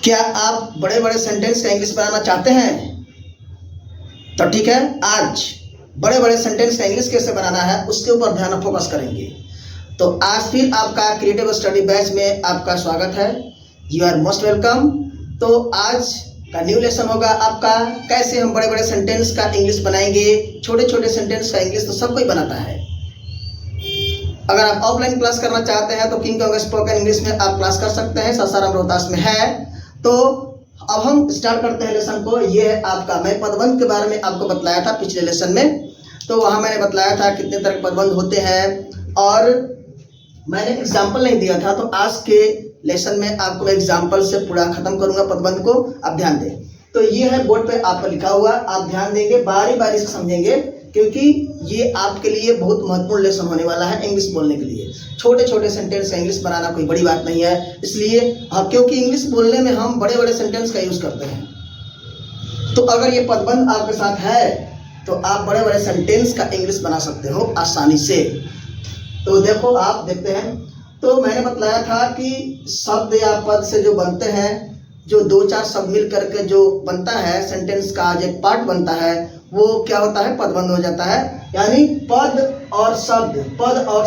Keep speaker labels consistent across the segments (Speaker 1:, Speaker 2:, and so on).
Speaker 1: क्या आप बड़े बड़े सेंटेंस का इंग्लिश बनाना चाहते हैं? तो ठीक है, आज बड़े बड़े सेंटेंस का इंग्लिश कैसे बनाना है उसके ऊपर ध्यान फोकस करेंगे। तो आज फिर आपका क्रिएटिव स्टडी बैच में आपका स्वागत है। You are most welcome. तो आज का न्यू लेसन होगा आपका कैसे हम बड़े बड़े सेंटेंस का इंग्लिश बनाएंगे। छोटे छोटे सेंटेंस का इंग्लिश तो सब कोई बनाता है। अगर आप ऑफलाइन क्लास करना चाहते हैं तो किंग कॉन्ग स्पोकन इंग्लिश में आप क्लास कर सकते हैं, सासाराम रोहतास में है। तो अब हम स्टार्ट करते हैं लेसन को। ये है आपका, मैं पदबंध के बारे में आपको बतलाया था पिछले लेसन में। तो वहाँ मैंने बतलाया था कितने तरह के पदबंध होते हैं और मैंने एग्जाम्पल नहीं दिया था। तो आज के लेसन में आपको मैं एग्जाम्पल से पूरा खत्म करूंगा पदबंध को। आप ध्यान दें। तो ये है बोर्ड पे आपको लिखा हुआ, आप ध्यान देंगे, बारी बारी से समझेंगे क्योंकि ये आपके लिए बहुत महत्वपूर्ण लेसन होने वाला है इंग्लिश बोलने के लिए। छोटे छोटे सेंटेंस का इंग्लिश बनाना कोई बड़ी बात नहीं है, इसलिए क्योंकि इंग्लिश बोलने में हम बड़े बड़े सेंटेंस का यूज करते हैं। तो अगर ये पदबंध आपके साथ है तो आप बड़े बड़े सेंटेंस का इंग्लिश बना सकते हो आसानी से। तो देखो, आप देखते हैं। तो मैंने बतलाया था कि शब्द या पद से जो बनते हैं, जो दो चार शब्द मिल करके जो बनता है सेंटेंस का जो पार्ट बनता है वो क्या होता है, पदबंध हो जाता है। यानी पद और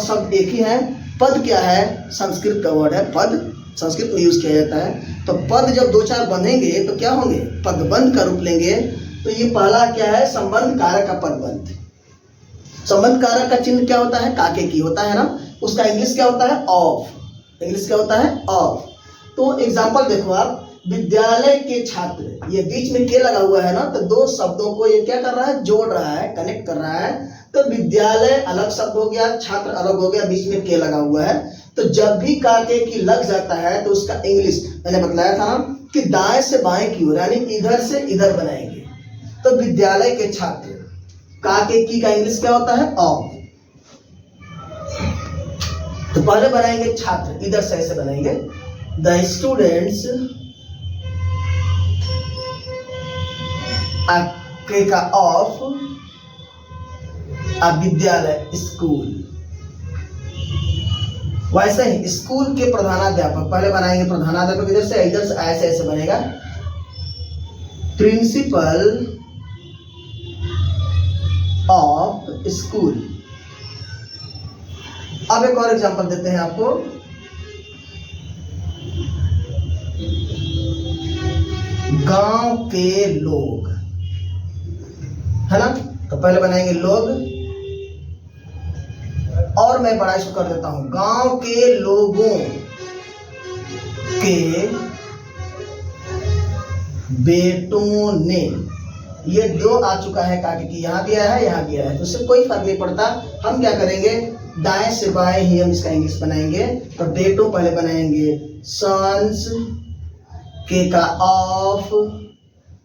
Speaker 1: शब्द एक ही है। पद क्या है, संस्कृत का वर्ड है पद, संस्कृत में यूज किया जाता है। तो पद जब दो चार बंधेंगे तो क्या होंगे, पदबंध का रूप लेंगे। तो ये पहला क्या है, संबंध कारक का पदबंध। संबंध कारक का चिन्ह क्या होता है, काके की होता है ना। उसका इंग्लिश क्या होता है, ऑफ। इंग्लिश क्या होता है, ऑफ। तो एग्जाम्पल देखो आप, विद्यालय के छात्र, ये बीच में के लगा हुआ है ना, तो दो शब्दों को ये क्या कर रहा है, जोड़ रहा है, कनेक्ट कर रहा है। तो विद्यालय अलग शब्द हो गया, छात्र अलग हो गया, बीच में के लगा हुआ है। तो जब भी काके की लग जाता है तो उसका इंग्लिश मैंने बतलाया था ना कि दाएं से बाएं की ओर, यानी इधर से इधर बनाएंगे। तो विद्यालय के छात्र, काके की का इंग्लिश क्या होता है, ऑफ। तो पहले बनाएंगे छात्र, इधर से ऐसे बनाएंगे, द स्टूडेंट्स, के का ऑफ, विद्यालय स्कूल। वैसे ही स्कूल के प्रधानाध्यापक, पहले बनाएंगे प्रधानाध्यापक, इधर से ऐसे ऐसे बनेगा, प्रिंसिपल ऑफ स्कूल। अब एक और एग्जांपल देते हैं आपको। गांव के लोग, है ना। तो पहले बनाएंगे लोग और मैं बड़ा इसको कर देता हूं, गांव के लोगों के बेटों ने। ये दो आ चुका है काके की, यहां भी आया है, यहां भी आया है, तो उससे कोई फर्क नहीं पड़ता। हम क्या करेंगे, दाएं से बाएं ही हम इसका इंग्लिश बनाएंगे। तो बेटों पहले बनाएंगे सन्स, के का ऑफ,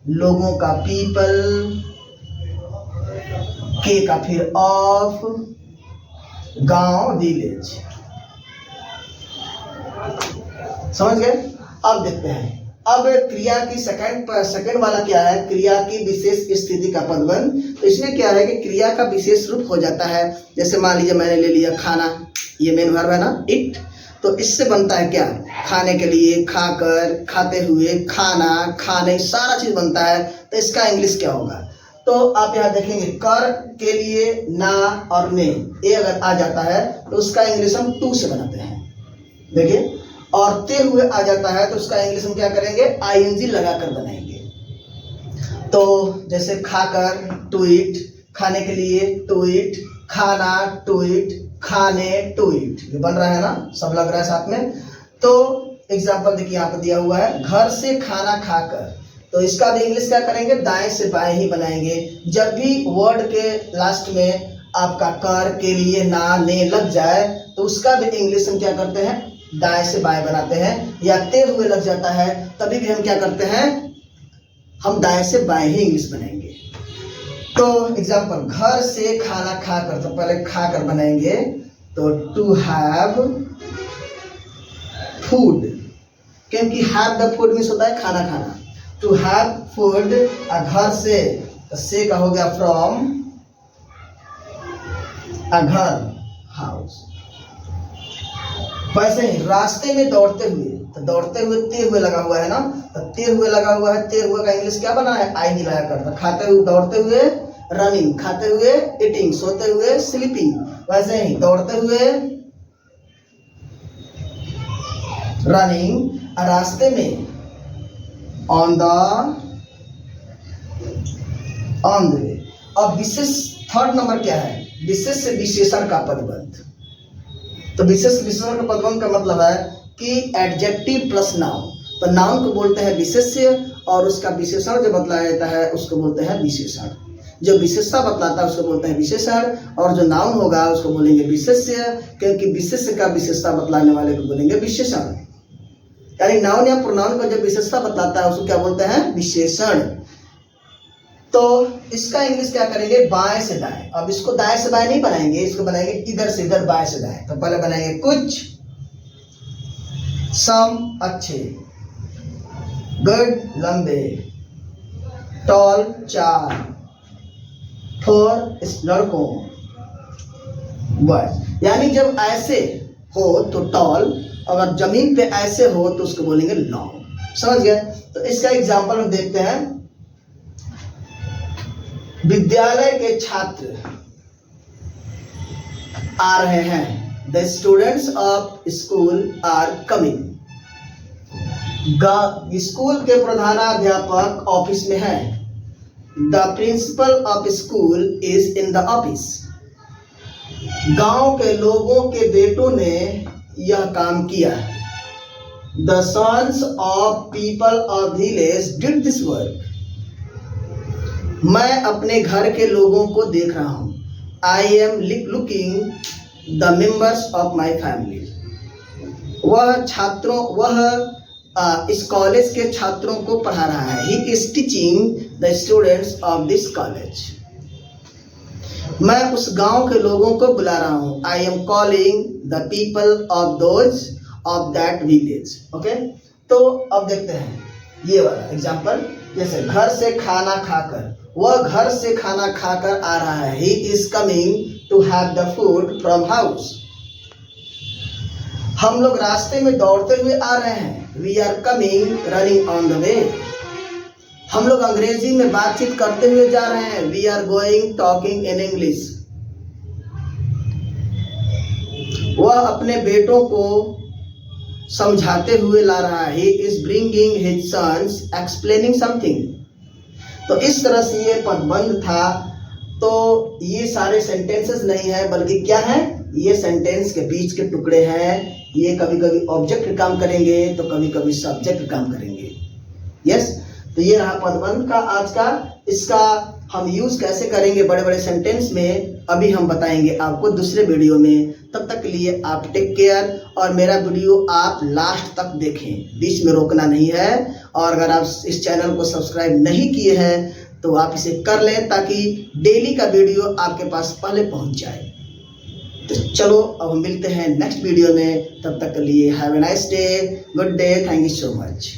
Speaker 1: लोगों का पीपल, के का फिर ऑफ, गांव विलेज। समझ गए। अब देखते हैं, अब क्रिया की सेकंड वाला क्या है, क्रिया की विशेष स्थिति का पदबंध। तो इसमें क्या है कि क्रिया का विशेष रूप हो जाता है। जैसे मान लीजिए मैंने ले लिया खाना, ये मेन वर्ब है ना, इट। तो इससे बनता है क्या, खाने के लिए, खाकर, खाते हुए, खाना, खाने, सारा चीज बनता है। तो इसका इंग्लिश क्या होगा। तो आप यहाँ देखेंगे, कर के लिए ना और ने, ए अगर आ जाता है तो उसका इंग्लिश हम टू से बनाते हैं, देखिए। और ते हुए आ जाता है तो उसका इंग्लिश हम क्या करेंगे, आईएनजी लगाकर बनाएंगे। तो जैसे खाकर, टू इट, खाने के लिए, टू इट, खाना, टू इट, खाने, टू इट, ये बन रहा है ना, सब लग रहा है साथ में। तो एग्जाम्पल देखिए यहाँ पर दिया हुआ है, घर से खाना खाकर। तो इसका भी इंग्लिश क्या करेंगे, दाएं से बाएं ही बनाएंगे। जब भी वर्ड के लास्ट में आपका कर के लिए ना ने लग जाए तो उसका भी इंग्लिश हम क्या करते हैं, दाएं से बाएं बनाते हैं। या ते हुए लग जाता है तभी भी हम क्या करते हैं, हम दाएं से बाएं ही इंग्लिश बनाएंगे। तो एग्जाम्पल, घर से खाना खाकर, तो पहले खाकर बनाएंगे। तो टू हैव फूड, क्योंकि हैव द फूड मीन्स होता है खाना खाना। टू हैव फूड, घर से का हो गया फ्रॉम, घर, हाउस। वैसे ही रास्ते में दौड़ते हुए, तो दौड़ते हुए ते हुए लगा हुआ है ना, तो ते हुए लगा हुआ है, ते हुए का इंग्लिश क्या बना है, आई मिलाया करता। खाते हुए दौड़ते हुए रनिंग, खाते हुए ईटिंग, सोते हुए स्लीपिंग। वैसे ही दौड़ते हुए रनिंग, रास्ते में ऑन द वे। अब विशेष थर्ड नंबर क्या है, विशेष विशेषण का पदबंध। तो विशेष विशेषण का पदबंध का मतलब है कि एडजेक्टिव प्लस नाउन। तो नाउन को बोलते हैं विशेष्य और उसका विशेषण जो बतलाया जाता है उसको बोलते हैं विशेषण। जो विशेषता बतलाता है उसको बोलते हैं विशेषण, और जो नाउन होगा उसको बोलेंगे विशेष्य, क्योंकि विशेष्य का विशेषता बतलाने वाले को बोलेंगे विशेषण। यानी नाउन या प्रोनाउन का जब विशेषता बतलाता है उसको क्या बोलते हैं, विशेषण। तो इसका इंग्लिश क्या करेंगे, बाएं से दाएं। अब इसको दाएं से बाएं नहीं बनाएंगे, इसको बनाएंगे इधर से इधर, बाएं से दाएं। तो पहले बनाएंगे कुछ, सम अच्छे, गुड लंबे, टॉल चार, फॉर लड़कों बॉयज। यानी जब ऐसे हो तो टॉल, अगर जमीन पे ऐसे हो तो उसको बोलेंगे लॉन्ग। समझ गए। तो इसका एग्जांपल हम देखते हैं। विद्यालय के छात्र आ रहे हैं, the students of school are coming. School के प्रधानाध्यापक ऑफिस में है, the principal of school is in the office. गांव के लोगों के बेटों ने यह काम किया, the sons of people of village did this work. मैं अपने घर के लोगों को देख रहा हूं, I am looking the members of my family. वह इस कॉलेज के छात्रों को पढ़ा रहा है, he is teaching the students of this college. मैं उस गांव के लोगों को बुला रहा हूं, I am calling the people of those of that village. Okay, तो अब देखते हैं ये वाला एग्जाम्पल। जैसे घर से खाना खाकर, वह घर से खाना खाकर आ रहा है, he is coming to have the food from house. हम लोग रास्ते में दौड़ते हुए आ रहे हैं, we are coming running on the way. हम लोग अंग्रेजी में बातचीत करते हुए जा रहे हैं, we are going talking in English. वह अपने बेटों को समझाते हुए ला रहा है, he is bringing his sons explaining something. तो इस तरह से ये पदबंध था। तो ये सारे सेंटेंसेस नहीं है, बल्कि क्या है, ये सेंटेंस के बीच के टुकड़े हैं। ये कभी कभी ऑब्जेक्ट का काम करेंगे तो कभी कभी सब्जेक्ट का काम करेंगे। यस, तो ये रहा पदबंध का आज का। इसका हम यूज कैसे करेंगे बड़े बड़े सेंटेंस में, अभी हम बताएंगे आपको दूसरे वीडियो में। तब तक के लिए आप टेक केयर, और मेरा वीडियो आप लास्ट तक देखें, बीच में रोकना नहीं है। और अगर आप इस चैनल को सब्सक्राइब नहीं किए हैं तो आप इसे कर लें, ताकि डेली का वीडियो आपके पास पहले पहुंच जाए। तो चलो अब हम मिलते हैं नेक्स्ट वीडियो में। तब तक के लिए have a nice day, good day, thank you so much.